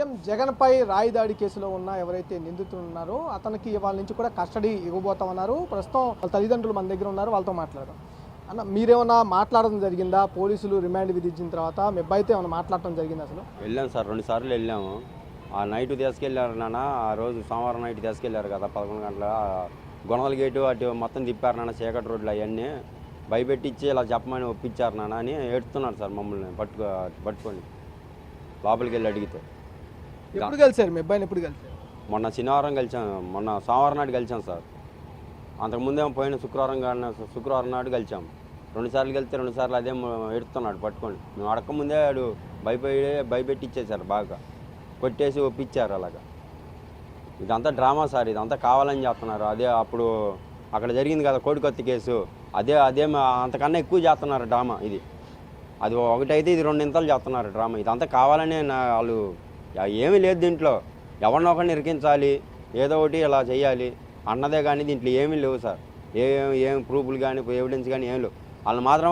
CM జగన్పై రాయిదాడి కేసులో ఉన్న ఎవరైతే నిందితులు ఉన్నారో అతనికి వాళ్ళ నుంచి కూడా కస్టడీ ఇవ్వబోతామన్నారు. ప్రస్తుతం వాళ్ళ తల్లిదండ్రులు మన దగ్గర ఉన్నారు, వాళ్ళతో మాట్లాడదాం. అన్న, మీరేమన్నా మాట్లాడడం జరిగిందా? పోలీసులు రిమాండ్ విధించిన తర్వాత మీ అబ్బాయి అయితే ఏమైనా మాట్లాడటం జరిగింది? అసలు వెళ్ళాం సార్, 2 సార్లు వెళ్ళాము. ఆ నైట్ తీసుకెళ్ళారు నాన్న, ఆ రోజు సోమవారం నైట్ తీసుకెళ్ళారు కదా 11 గంటల. గొనవల గేటు అటు మొత్తం తిప్పారు నాన్న, చీకటి రోడ్లు అవన్నీ భయపెట్టించి ఇలా చెప్పమని ఒప్పించారు నాన్న అని ఏడుస్తున్నారు సార్. మమ్మల్ని పట్టుకొని లోపలికి వెళ్ళి అడిగితే. ఎప్పుడు కలిసారు మీ అబ్బాయిని? ఎప్పుడు కలిసారు? మొన్న శనివారం కలిసాం, మొన్న సోమవారం నాడు కలిసాం సార్. అంతకుముందేమో పోయిన శుక్రవారం నాడు కలిసాం. 2 సార్లు కలిస్తే 2 సార్లు అదే ఎడుతున్నాడు పట్టుకొని. మేము అడగకముందే వాడు భయపెట్టి ఇచ్చేసారు, బాగా కొట్టేసి ఒప్పించారు. అలాగా ఇదంతా డ్రామా సార్, ఇదంతా కావాలని చేస్తున్నారు. అదే అప్పుడు అక్కడ జరిగింది కదా కోడికత్తి కేసు, అదే అంతకన్నా ఎక్కువ చేస్తున్నారు డ్రామా. ఇది అది ఒకటైతే ఇది 2 ఇంతలు చేస్తున్నారు డ్రామా. ఇదంతా కావాలని వాళ్ళు ఏమీ లేదు దీంట్లో. ఎవరినో ఒకరిని ఇరికించాలి, ఏదో ఒకటి ఇలా చేయాలి అన్నదే కానీ దీంట్లో ఏమీ లేవు సార్. ఏం ప్రూఫ్లు కానీ ఎవిడెన్స్ కానీ ఏం లేవు. వాళ్ళని మాత్రం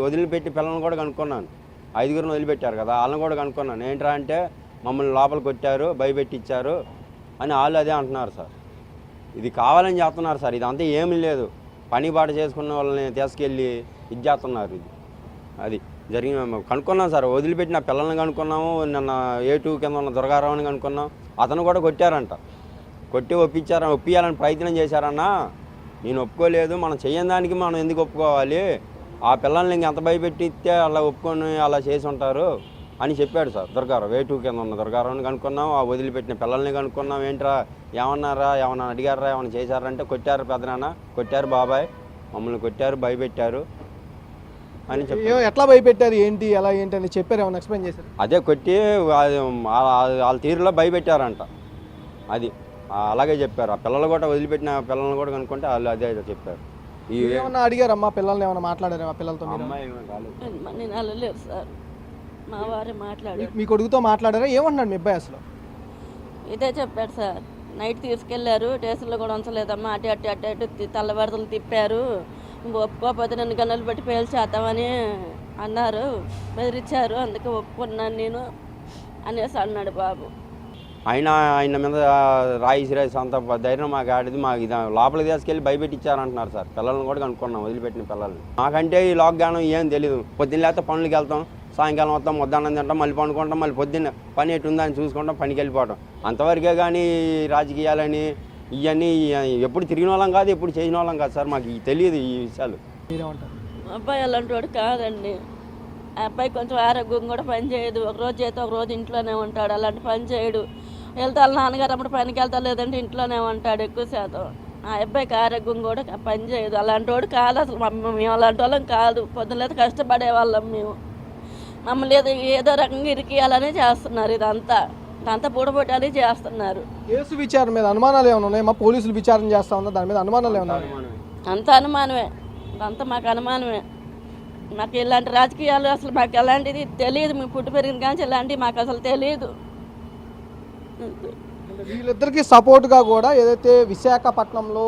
వదిలిపెట్టి పిల్లల్ని కూడా కనుక్కున్నాను. 5గురిని వదిలిపెట్టారు కదా, వాళ్ళని కూడా కనుక్కున్నాను. ఏంట్రా అంటే మమ్మల్ని లోపల కొట్టారు, భయపెట్టించారు అని వాళ్ళు అదే అంటున్నారు సార్. ఇది కావాలని చేస్తున్నారు సార్. ఇదంతా ఏమీ లేదు. పని బాట చేసుకున్న వాళ్ళని తీసుకెళ్ళి ఇది చేస్తున్నారు. ఇది అది జరిగిన కనుక్కున్నాం సార్. వదిలిపెట్టిన పిల్లల్ని కనుక్కున్నాము. నిన్న A2 కింద ఉన్న దుర్గారావుని కనుక్కున్నాం. అతను కూడా కొట్టారంట. కొట్టి ఒప్పియాలని ప్రయత్నం చేశారన్నా. నేను ఒప్పుకోలేదు. మనం చేయని దానికి మనం ఎందుకు ఒప్పుకోవాలి? ఆ పిల్లల్ని ఇంకెంత భయపెట్టిస్తే అలా ఒప్పుకొని అలా చేసి ఉంటారు అని చెప్పాడు సార్ దుర్గారావు. A2 కింద ఉన్న దుర్గారావుని కనుక్కున్నాం. ఆ వదిలిపెట్టిన పిల్లల్ని కనుక్కున్నాం. ఏంట్రా ఏమన్నారా, ఏమన్నా అడిగారా, ఏమన్నా చేశారంటే కొట్టారు పెద్దనాన్న, కొట్టారు బాబాయ్, మమ్మల్ని కొట్టారు, భయపెట్టారు అని చెప్పారు. ఎట్లా భయపెట్టారు, ఏంటి ఎలా ఏంటి అని చెప్పారు, ఏమైనా ఎక్స్ప్లెయిన్ చేశారు? అదే కొట్టి వాళ్ళ తీరులో భయపెట్టారంట. అది అలాగే చెప్పారు. ఆ పిల్లలు కూడా వదిలిపెట్టిన పిల్లల్ని కూడా కనుక్కుంటే వాళ్ళు అదే చెప్పారు. ఏమన్నా అడిగారమ్మా పిల్లల్ని, ఏమైనా మాట్లాడారు పిల్లలతో? అమ్మాయి నేను వెళ్ళలేదు సార్, మా వారే మాట్లాడారు. మీ కొడుకుతో మాట్లాడారా? ఏమన్నాడు మీ అబ్బాయి అసలు? ఇదే చెప్పాడు సార్, నైట్ తీసుకెళ్లారు, స్టేషన్లో కూడా ఉంచలేదమ్మా, అటు తెల్లవారుదలు తిప్పారు, ఒప్పుకోకపోతే నన్ను గన్నలు పెట్టి పేల్చేద్దామని అన్నారు, బెదిరించారు, అందుకే ఒప్పుకున్నాను నేను అనేసి అన్నాడు బాబు. ఆయన మీద రాయి సిరాయిస్ అంత ధైర్యం మాకు ఆడిది. మాకు ఇది లోపలికి తీసుకెళ్ళి భయపెట్టించారంటున్నారు సార్. పిల్లల్ని కూడా కనుక్కున్నాం, వదిలిపెట్టిన పిల్లల్ని. మాకంటే ఈ లాక్డౌన్ ఏం తెలియదు. పొద్దున్న లేకపోతే పనులకి వెళ్తాం, సాయంకాలం వస్తాం, మధ్యాహ్నం తింటాం, మళ్ళీ పండుకుంటాం, మళ్ళీ పొద్దున్న పని ఎటుందని చూసుకుంటాం, పనికి వెళ్ళిపోవటం అంతవరకే. కానీ రాజకీయాలని ఇవన్నీ ఎప్పుడు తిరిగిన వాళ్ళం కాదు, ఎప్పుడు చేసిన వాళ్ళం కాదు సార్. మాకు తెలియదు ఈ విషయాలు. అబ్బాయి అలాంటి వాడు కాదండి. ఆ అబ్బాయి కొంచెం ఆరోగ్యం కూడా పని చేయదు. ఒకరోజు అయితే ఒకరోజు ఇంట్లోనే ఉంటాడు, అలాంటి పని చేయడు. వెళ్తా వాళ్ళ నాన్నగారు అప్పుడు పనికి వెళ్తా, లేదంటే ఇంట్లోనే ఉంటాడు ఎక్కువ శాతం. ఆ అబ్బాయికి ఆరోగ్యం కూడా పని చేయదు. అలాంటి వాడు కాదు అసలు. మేము అలాంటి వాళ్ళం కాదు. పొద్దునైతే కష్టపడే వాళ్ళం మేము. మమ్మల్ని ఏదో రకంగా ఇరికియాలనే చేస్తున్నారు. ఇదంతా పూడబొట్టాలని చేస్తున్నారు. కేసు విచారణ మీద అనుమానాలు ఏమైనా ఉన్నాయా? పోలీసులు విచారణ చేస్తా ఉన్నా, దాని మీద అనుమానాలు ఏమైనా? అంత అనుమానమే, అంతా మాకు అనుమానమే. మాకు ఇలాంటి రాజకీయాలు అసలు మాకు ఎలాంటిది తెలియదు. మేము పుట్టి పెరిగిన కానీ ఇలాంటివి మాకు అసలు తెలియదు. వీళ్ళిద్దరికీ సపోర్ట్గా కూడా ఏదైతే విశాఖపట్నంలో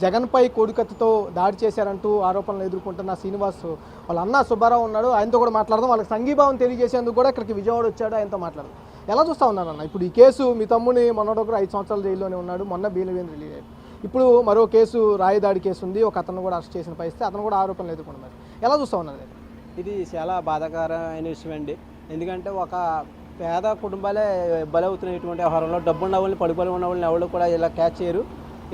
జగన్పై కోడికత్తితో దాడి చేశారంటూ ఆరోపణలు ఎదుర్కొంటున్న శ్రీనివాస్ వాళ్ళ అన్న సుబ్బారావు ఉన్నాడు, ఆయనతో కూడా మాట్లాడదాం. వాళ్ళకి సంఘీభావం తెలియజేసేందుకు కూడా ఇక్కడికి విజయవాడ వచ్చాడు, ఆయనతో మాట్లాడదాం. ఎలా చూస్తూ ఉన్నారన్న ఇప్పుడు ఈ కేసు? మీ తమ్ముని మొన్నొకరు 5 సంవత్సరాల జైల్లోనే ఉన్నాడు, మొన్న బెయిల్ రిలీజ్ అయ్యాడు. ఇప్పుడు మరో కేసు, రాయిదాడి కేసు ఉంది, ఒక అతను కూడా అరెస్ట్ చేసిన పరిస్థితి, అతను కూడా ఆరోపణలు ఎదుర్కొన్నారు. ఎలా చూస్తూ ఉన్నారు? ఇది చాలా బాధాకరమైన విషయం అండి. ఎందుకంటే ఒక పేద కుటుంబాలే బలవుతున్న ఇటువంటి వ్యవహారంలో డబ్బున్న వాళ్ళని, పడిపోయి ఉన్న వాళ్ళని ఎవరు కూడా ఇలా క్యాచ్ చేయరు.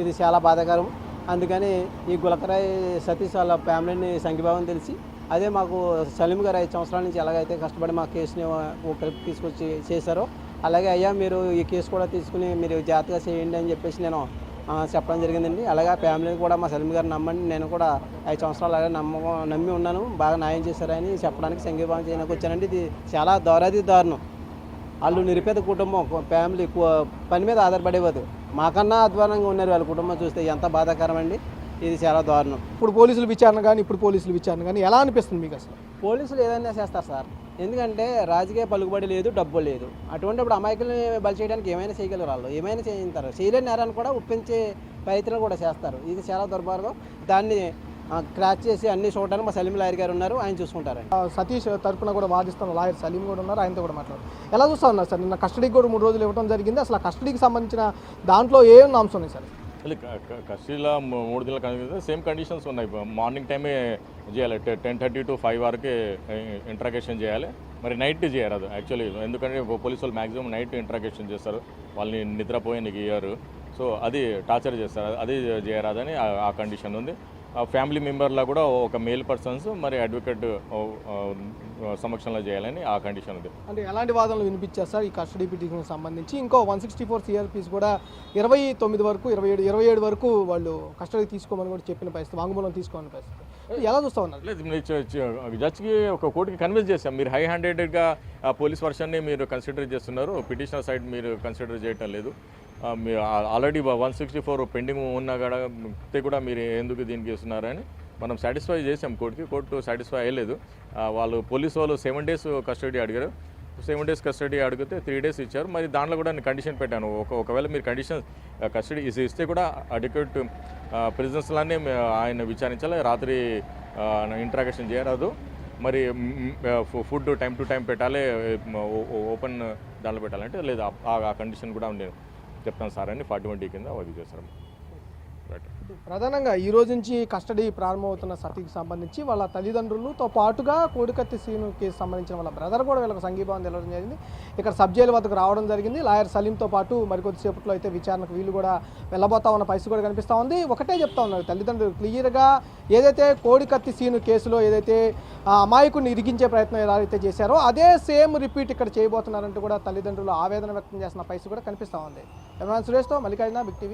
ఇది చాలా బాధాకరం. అందుకని ఈ గులకరాయ్ సతీష్ వాళ్ళ ఫ్యామిలీని సంఘీభావం తెలిసి, అదే మాకు సలీం గారు 5 సంవత్సరాల నుంచి ఎలాగైతే కష్టపడి మా కేసుని ఒకరికి తీసుకొచ్చి చేశారో, అలాగే అయ్యా మీరు ఈ కేసు కూడా తీసుకుని మీరు జాగ్రత్తగా చేయండి అని చెప్పేసి నేను చెప్పడం జరిగిందండి. అలాగే ఫ్యామిలీని కూడా మా సలీం గారు నమ్మండి, నేను కూడా 5 సంవత్సరాలు అలాగే నమ్మి ఉన్నాను, బాగా న్యాయం చేశారని చెప్పడానికి సంఘీభావం చేయడానికి వచ్చానండి. ఇది చాలా దారుణం. వాళ్ళు నిరుపేద కుటుంబం, ఫ్యామిలీ పని మీద ఆధారపడేవారు. మాకన్నా అధ్వానంగా ఉన్నారు వాళ్ళ కుటుంబం. చూస్తే ఎంత బాధాకరం అండి. ఇది చాలా దారుణం. ఇప్పుడు పోలీసుల విచారణ కానీ ఎలా అనిపిస్తుంది మీకు అసలు? పోలీసులు ఏదైనా చేస్తారు సార్. ఎందుకంటే రాజకీయ పలుకుబడి లేదు, డబ్బు లేదు. అటువంటిప్పుడు అమాయకుల్ని బలి చేయడానికి ఏమైనా చేయగలరు వాళ్ళు, ఏమైనా చేయించారు. చేయలేని నేరాన్ని కూడా ఒప్పించే ప్రయత్నం కూడా చేస్తారు. ఇది చాలా దుర్మార్గం. దాన్ని క్రాచ్ చేసి అన్ని చూడడానికి మా సలీం లాయర్ గారు ఉన్నారు, ఆయన చూసుకుంటారండి. సతీష్ తరపున కూడా వాదిస్తున్న లాయర్ సలీం కూడా ఉన్నారు, ఆయనతో కూడా మాట్లాడారు. ఎలా చూస్తా ఉన్నారు సార్? నిన్న కస్టడీకి కూడా 3 రోజులు ఇవ్వడం జరిగింది. అసలు ఆ కస్టడీకి సంబంధించిన దాంట్లో ఏం అంశం ఉన్నాయి సార్? కస్టడీలో 3 దినాల కండిషన్ సేమ్ కండిషన్స్ ఉన్నాయి. మార్నింగ్ టైమే చేయాలి, 10:30 to 5 వరకు ఇంట్రాగేషన్ చేయాలి. మరి నైట్ చేయరాదు యాక్చువల్లీ, ఎందుకంటే పోలీసు వాళ్ళు మ్యాక్సిమం నైట్ ఇంట్రాగేషన్ చేస్తారు, వాళ్ళని నిద్రపోయి ఇయ్యారు. సో అది టార్చర్ చేస్తారు, అది చేయరాదని ఆ కండిషన్ ఉంది. ఫ్యామిలీ మెంబర్లో కూడా ఒక మేల్ పర్సన్స్ మరి అడ్వకేట్ సమక్షంలో చేయాలని ఆ కండిషన్ ఉంది. అంటే ఎలాంటి వాదనలు వినిపించారు సార్ ఈ కస్టడీ పిటిషన్కి సంబంధించి? ఇంకో 164 CRPs కూడా 29 వరకు 27 వరకు వాళ్ళు కస్టడీ తీసుకోమని కూడా చెప్పిన పరిస్థితి, వాంగ్మూలం తీసుకోమని పరిస్థితి. ఎలా చూస్తా ఉన్నారు? లేదు, జడ్జ్కి ఒక కోర్టుకి కన్విన్స్ చేశాం. మీరు హై హ్యాండెడ్గా పోలీస్ వర్షన్ని మీరు కన్సిడర్ చేస్తున్నారు, పిటిషనర్ సైడ్ మీరు కన్సిడర్ చేయటం లేదు. ఆల్రెడీ 164 పెండింగ్ ఉన్నా కూడా మీరు ఎందుకు దీనికి ఇస్తున్నారని మనం సాటిస్ఫై చేసాం కోర్టుకి. కోర్టు సాటిస్ఫై అయ్యలేదు. వాళ్ళు పోలీసు వాళ్ళు 7 days కస్టడీ అడిగారు. 7 days కస్టడీ అడిగితే 3 days ఇచ్చారు. మరి దాంట్లో కూడా నేను కండిషన్ పెట్టాను, ఒకవేళ మీరు కండిషన్ కస్టడీ ఇస్తే కూడా అడ్వకేట్ ప్రిజన్స్లానే ఆయన విచారించాలి, రాత్రి ఇంట్రాగేషన్ చేయరాదు. మరి ఫుడ్ టైం టు టైం పెట్టాలి, ఓపెన్ దాంట్లో పెట్టాలంటే లేదు, ఆ కండిషన్ కూడా నేను చెప్తాను సార్ అని 41D కింద అది చేస్తారు. ప్రధానంగా ఈ రోజు నుంచి కస్టడీ ప్రారంభమవుతున్న సతీకి సంబంధించి వాళ్ళ తల్లిదండ్రులతో పాటుగా కోడికత్తి సీనుకి సంబంధించిన వాళ్ళ బ్రదర్ కూడా వీళ్ళకి సంఘీభావం తెలవడం జరిగింది. ఇక్కడ సబ్ జైలు వద్దకు రావడం జరిగింది. లాయర్ సలీంతో పాటు మరికొద్దిసేపట్లో అయితే విచారణకు వీళ్ళు కూడా వెళ్ళబోతా ఉన్న పరిస్థితి కూడా కనిపిస్తూ ఉంది. ఒకటే చెప్తా ఉన్నారు తల్లిదండ్రులు క్లియర్గా, ఏదైతే కోడికత్తి సీను కేసులో ఏదైతే అమాయకుడిని ఇరిగించే ప్రయత్నం ఏదైతే చేశారో అదే సేమ్ రిపీట్ ఇక్కడ చేయబోతున్నారంటూ కూడా తల్లిదండ్రులు ఆవేదన వ్యక్తం చేస్తున్న పరిస్థితి కూడా కనిపిస్తూ ఉంది. సురేష్తో మల్లికార్జున, బిగ్ టీవీ.